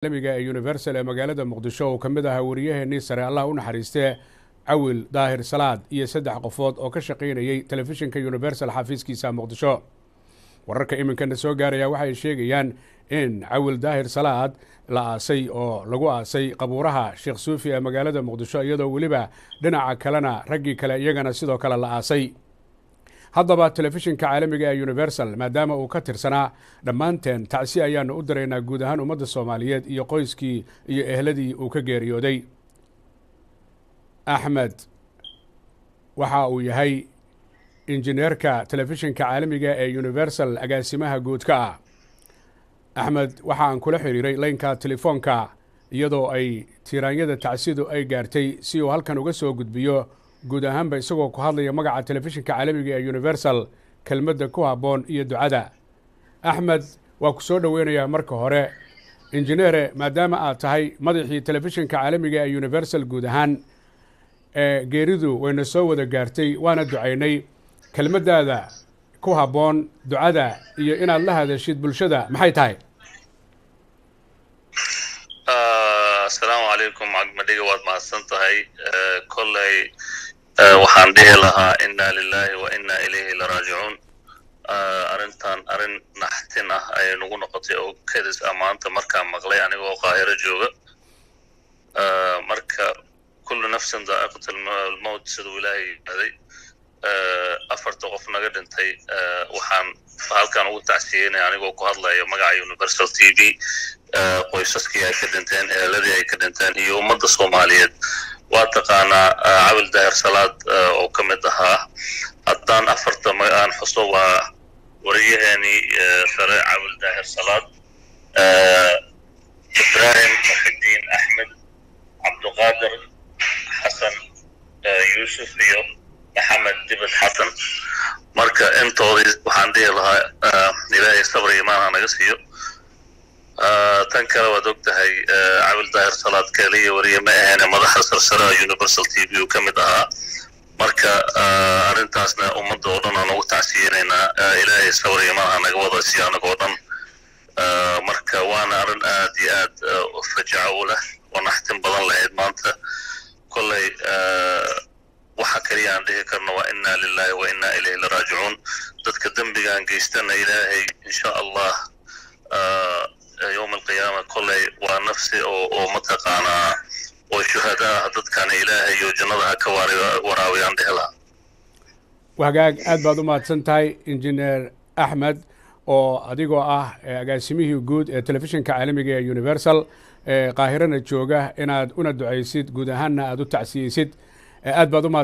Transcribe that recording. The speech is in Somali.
caalamiga ee Universal ee magaalada Muqdisho oo kamid ah wariyaheenii sare Allah u naxariistay Awil Daahir Salaad iyo saddex qofood oo ka shaqeynayay telefishinka Universal xafiiskiisa Muqdisho. wararka iminkan soo gaaraya waxay sheegayaan in Awil Daahir Salaad la aasay oo lagu aasay qabuuraha Sheekh Suufi ee magaalada Muqdisho iyadoo waliba dhinaca kalena raggii kale iyagana sidoo kale la aasay. haddaba telefishinka caalamiga ee Universal maadaama uu ka tirsanaa dhammaanteen tacsi ayaanu u diraynaa guud ahaan ummadda Soomaaliyeed iyo qoyskii iyo ehladii uu ka geeriyooday. Axmed waxa uu yahay injineerka telefishinka caalamiga ee Universal agaasimaha guudka ah. Axmed waxa aan kula xiriiray laynka telefoonka iyadoo ay tiiraanyada tacsidu ay gaartay si uu halkan uga soo gudbiyo guud ahaanba isagoo ku hadlaya magaca telefishinka caalamiga ee Universal kelmadda ku habboon iyo ducada. Axmed waa ku soo dhaweynayaa marka hore injineere maadaama aad tahay madaxii telefishinka caalamiga ee Universal guud ahaan geeridu wayna soo wada gaartay waana ducaynay kelmaddaada ku habboon ducada iyo inaad la hadashid bulshada maxay tahay? Assalaamu calaykum magmadhiga waad mahadsan tahay kolley waxaan dhihi lahaa inna lillahi wa inna ilayhi laraajicuun. arrin naxtin ah ayay nagu noqotay oo kedis maanta markaan maqlay anigoo qaahiro jooga. marka kullu nafsin daa'iqatul mawt siduu ilaahay yidhaahday. afarta qof naga dhintay waxaan halkan ugu tacsiyeynaya anigoo ku hadlaya magaca Universal TV qoysaskii ay ka dhinteen ehladii ay ka dhinteen iyo ummadda Soomaaliyeed. waa taqaanaa Awil Daahir Salaad oo ka mid ahaa haddaan afarta aan xuso waa wariyaheenii sare Awil Daahir Salaad, Ibrahim Muhiddin Ahmed, Cabduqaadir Xasan Yuusuf iyo Maxamed Dibad Xasan. marka intoodii waxaan dhihi lahaa ilaahay sabr iyo imaan naga siiyo. tan kale waad ogtahay Awil Daahir Salaad kaliya wariye ma ahayn madaxda sarsare Universal TV oo kamid ahaa. marka arrintaasna ummadda oo dhan aan ugu tacsiyeynaa ilaahay sabr iyo imaan naga wada siiyo anagoo dhan. marka waana arrin aad iyo aad fajaco u leh oo naxtin badan lahayd maanta. kolley waxa kaliya aan dhihi karno waa inna lillahi wa inna ilayhi laraajicuun. dadka dembigaan geystana ilaahay insha allah يوم القيامة كله ونفسي أو متقانا والشهداء ضدكان إلهي يوجنها كواري وراوي عند هلا. وهاج أد بعض ما تسنتاي إنجنير أحمد أو أديكو أجاسميه جود تلفزيون كعالمي يونيفرسال قاهرة نتشوجه إن أنا دعيسيد جودهنا أدو تعسيسيد أد بعض ما